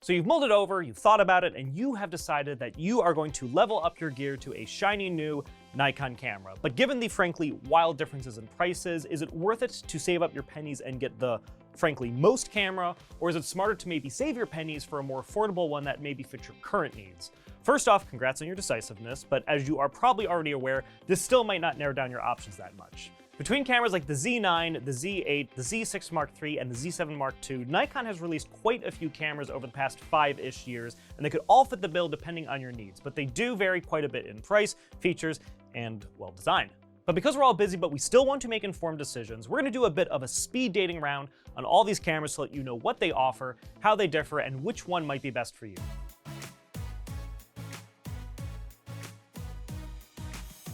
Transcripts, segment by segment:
So you've mulled it over, you've thought about it, and you have decided that you are going to level up your gear to a shiny new Nikon camera. But given the frankly wild differences in prices, is it worth it to save up your pennies and get the frankly most camera, or is it smarter to maybe save your pennies for a more affordable one that maybe fits your current needs? First off, congrats on your decisiveness, but as you are probably already aware, this still might not narrow down your options that much. Between cameras like the Z9, the Z8, the Z6 III, and the Z7 II, Nikon has released quite a few cameras over the past 5-ish years, and they could all fit the bill depending on your needs, but they do vary quite a bit in price, features, and, well, design. But because we're all busy, but we still want to make informed decisions, we're going to do a bit of a speed dating round on all these cameras to let you know what they offer, how they differ, and which one might be best for you.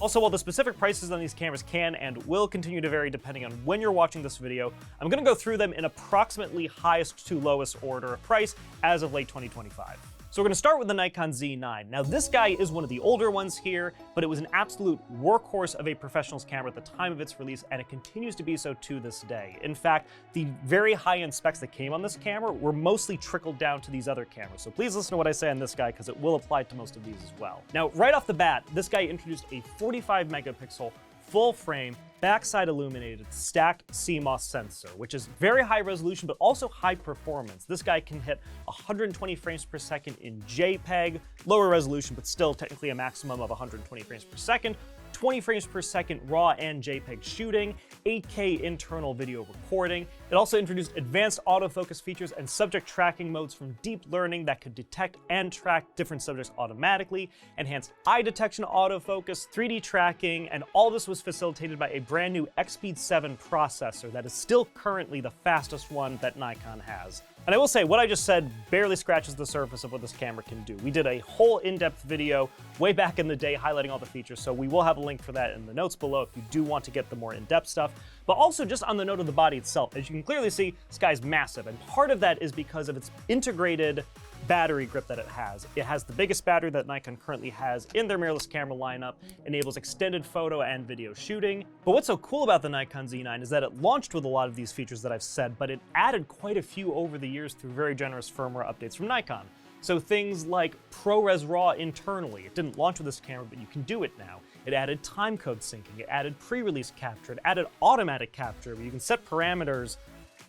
Also, while the specific prices on these cameras can and will continue to vary depending on when you're watching this video, I'm going to go through them in approximately highest to lowest order of price as of late 2025. So we're going to start with the Nikon Z9. Now this guy is one of the older ones here, but it was an absolute workhorse of a professional's camera at the time of its release, and it continues to be so to this day. In fact, the very high-end specs that came on this camera were mostly trickled down to these other cameras. So please listen to what I say on this guy, because it will apply to most of these as well. Now, right off the bat, this guy introduced a 45 megapixel full frame, backside illuminated, stacked CMOS sensor, which is very high resolution, but also high performance. This guy can hit 120 frames per second in JPEG, lower resolution, but still technically a maximum of 120 frames per second, 20 frames per second RAW and JPEG shooting, 8K internal video recording. It also introduced advanced autofocus features and subject tracking modes from deep learning that could detect and track different subjects automatically, enhanced eye detection autofocus, 3D tracking, and all this was facilitated by a brand new X-Speed 7 processor that is still currently the fastest one that Nikon has. And I will say, what I just said barely scratches the surface of what this camera can do. We did a whole in-depth video way back in the day highlighting all the features, so we will have a link for that in the notes below if you do want to get the more in-depth stuff. But also just on the note of the body itself, as you can clearly see, this guy's massive, and part of that is because of its integrated battery grip that it has. It has the biggest battery that Nikon currently has in their mirrorless camera lineup, enables extended photo and video shooting. But what's so cool about the Nikon Z9 is that it launched with a lot of these features that I've said, but it added quite a few over the years through very generous firmware updates from Nikon. So things like ProRes RAW internally. It didn't launch with this camera, but you can do it now. It added timecode syncing, it added pre-release capture, it added automatic capture, where you can set parameters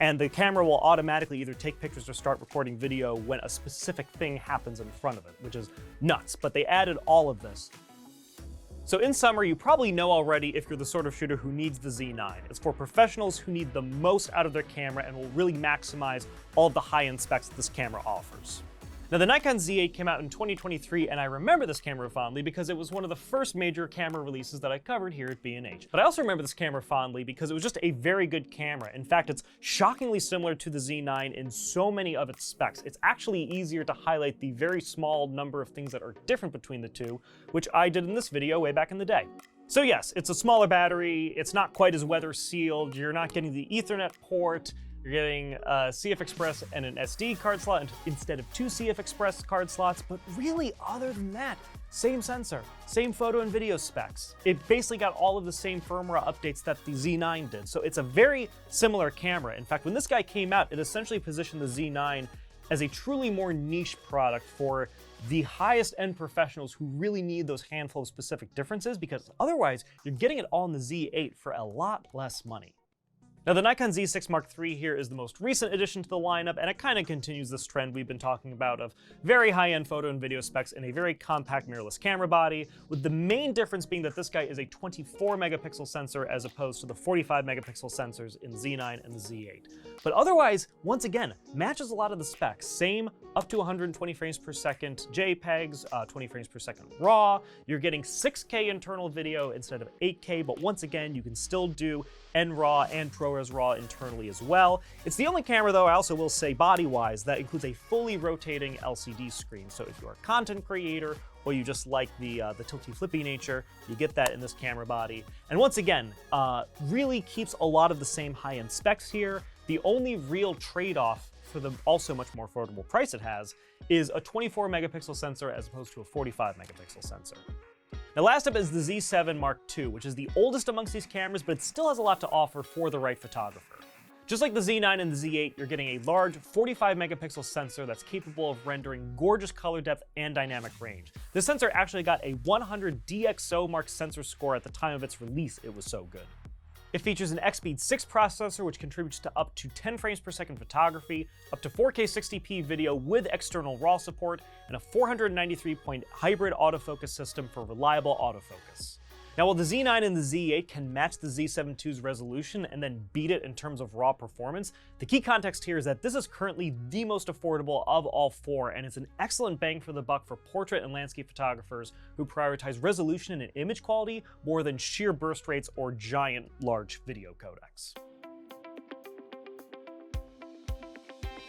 and the camera will automatically either take pictures or start recording video when a specific thing happens in front of it, which is nuts, but they added all of this. So in summary, you probably know already if you're the sort of shooter who needs the Z9. It's for professionals who need the most out of their camera and will really maximize all of the high-end specs that this camera offers. Now, the Nikon Z8 came out in 2023, and I remember this camera fondly because it was one of the first major camera releases that I covered here at B&H. But I also remember this camera fondly because it was just a very good camera. In fact, it's shockingly similar to the Z9 in so many of its specs. It's actually easier to highlight the very small number of things that are different between the two, which I did in this video way back in the day. So yes, it's a smaller battery, it's not quite as weather sealed, you're not getting the Ethernet port, you're getting a CF Express and an SD card slot instead of 2 CF Express card slots, but really, other than that, same sensor, same photo and video specs. It basically got all of the same firmware updates that the Z9 did, so it's a very similar camera. In fact, when this guy came out, it essentially positioned the Z9 as a truly more niche product for the highest end professionals who really need those handful of specific differences, because otherwise, you're getting it all in the Z8 for a lot less money. Now, the Nikon Z6 III here is the most recent addition to the lineup, and it kind of continues this trend we've been talking about of very high-end photo and video specs in a very compact mirrorless camera body, with the main difference being that this guy is a 24 megapixel sensor as opposed to the 45 megapixel sensors in Z9 and the Z8. But otherwise, once again, matches a lot of the specs. Same up to 120 frames per second JPEGs, 20 frames per second RAW. You're getting 6K internal video instead of 8K, but once again, you can still do NRAW and ProRes RAW internally as well. It's the only camera, though, I also will say body-wise, that includes a fully rotating LCD screen. So if you're a content creator or you just like the tilty flippy nature, you get that in this camera body. And once again, really keeps a lot of the same high-end specs here. The only real trade-off for the also much more affordable price it has is a 24 megapixel sensor as opposed to a 45 megapixel sensor. Now, last up is the Z7 II, which is the oldest amongst these cameras, but it still has a lot to offer for the right photographer. Just like the Z9 and the Z8, you're getting a large 45 megapixel sensor that's capable of rendering gorgeous color depth and dynamic range. This sensor actually got a 100 DxO Mark sensor score at the time of its release. It was so good. It features an XP6 processor, which contributes to up to 10 frames per second photography, up to 4K 60p video with external RAW support, and a 493-point hybrid autofocus system for reliable autofocus. Now, while the Z9 and the Z8 can match the Z7 II's resolution and then beat it in terms of raw performance, the key context here is that this is currently the most affordable of all four, and it's an excellent bang for the buck for portrait and landscape photographers who prioritize resolution and image quality more than sheer burst rates or giant, large video codecs.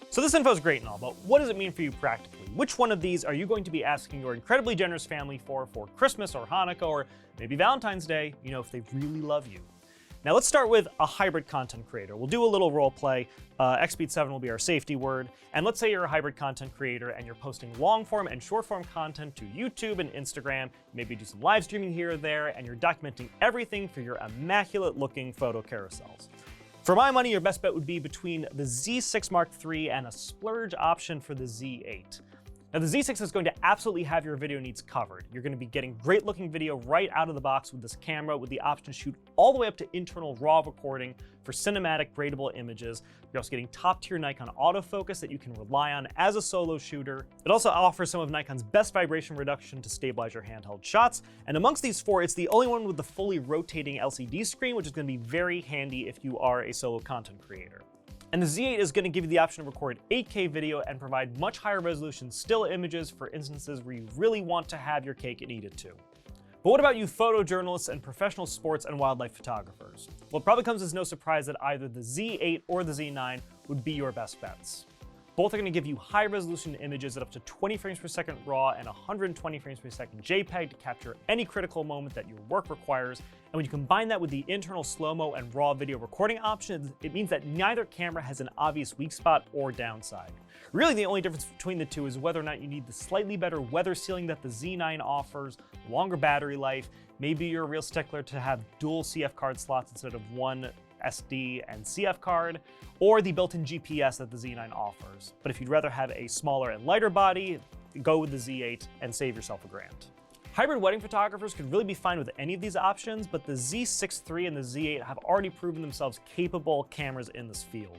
So this info is great and all, but what does it mean for you practically? Which one of these are you going to be asking your incredibly generous family for Christmas or Hanukkah or maybe Valentine's Day, if they really love you? Now let's start with a hybrid content creator. We'll do a little role play. XSpeed7 will be our safety word. And let's say you're a hybrid content creator and you're posting long form and short form content to YouTube and Instagram, maybe do some live streaming here or there, and you're documenting everything for your immaculate looking photo carousels. For my money, your best bet would be between the Z6 Mark III and a splurge option for the Z8. Now, the Z6 is going to absolutely have your video needs covered. You're going to be getting great looking video right out of the box with this camera with the option to shoot all the way up to internal RAW recording for cinematic gradable images. You're also getting top tier Nikon autofocus that you can rely on as a solo shooter. It also offers some of Nikon's best vibration reduction to stabilize your handheld shots. And amongst these four, it's the only one with the fully rotating LCD screen, which is going to be very handy if you are a solo content creator. And the Z8 is going to give you the option to record 8K video and provide much higher resolution still images for instances where you really want to have your cake and eat it too. But what about you photojournalists and professional sports and wildlife photographers? Well, it probably comes as no surprise that either the Z8 or the Z9 would be your best bets. Both are going to give you high resolution images at up to 20 frames per second RAW and 120 frames per second JPEG to capture any critical moment that your work requires. And when you combine that with the internal slow-mo and RAW video recording options, it means that neither camera has an obvious weak spot or downside. Really, the only difference between the two is whether or not you need the slightly better weather sealing that the Z9 offers, longer battery life, maybe you're a real stickler to have dual CF card slots instead of one SD and CF card, or the built-in GPS that the Z9 offers. But if you'd rather have a smaller and lighter body, go with the Z8 and save yourself $1 grand. Hybrid wedding photographers could really be fine with any of these options, but the Z6 III and the Z8 have already proven themselves capable cameras in this field.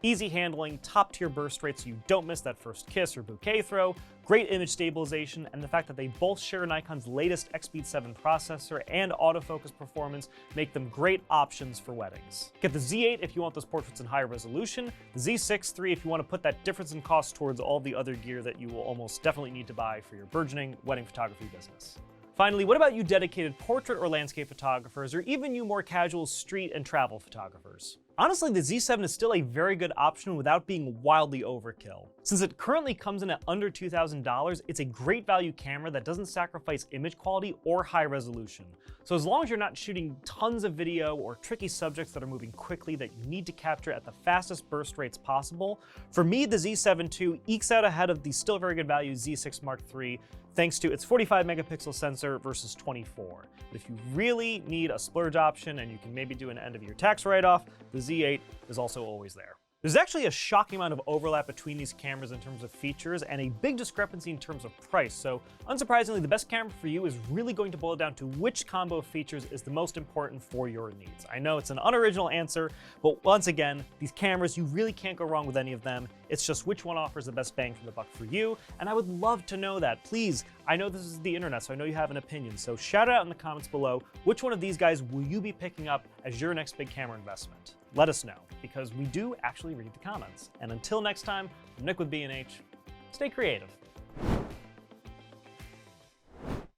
Easy handling, top tier burst rates so you don't miss that first kiss or bouquet throw, great image stabilization, and the fact that they both share Nikon's latest XSpeed7 processor and autofocus performance make them great options for weddings. Get the Z8 if you want those portraits in higher resolution, the Z6 III if you want to put that difference in cost towards all the other gear that you will almost definitely need to buy for your burgeoning wedding photography business. Finally, what about you dedicated portrait or landscape photographers, or even you more casual street and travel photographers? Honestly, the Z7 is still a very good option without being wildly overkill. Since it currently comes in at under $2,000, it's a great value camera that doesn't sacrifice image quality or high resolution. So as long as you're not shooting tons of video or tricky subjects that are moving quickly that you need to capture at the fastest burst rates possible, for me, the Z7 II ekes out ahead of the still very good value Z6 Mark III thanks to its 45 megapixel sensor versus 24. But if you really need a splurge option and you can maybe do an end of year tax write-off, the Z8 is also always there. There's actually a shocking amount of overlap between these cameras in terms of features and a big discrepancy in terms of price, so unsurprisingly, the best camera for you is really going to boil down to which combo of features is the most important for your needs. I know it's an unoriginal answer, but once again, these cameras, you really can't go wrong with any of them. It's just which one offers the best bang for the buck for you, and I would love to know that. Please, I know this is the internet, so I know you have an opinion, so shout it out in the comments below. Which one of these guys will you be picking up as your next big camera investment? Let us know, because we do actually read the comments. And until next time, I'm Nick with B&H. Stay creative.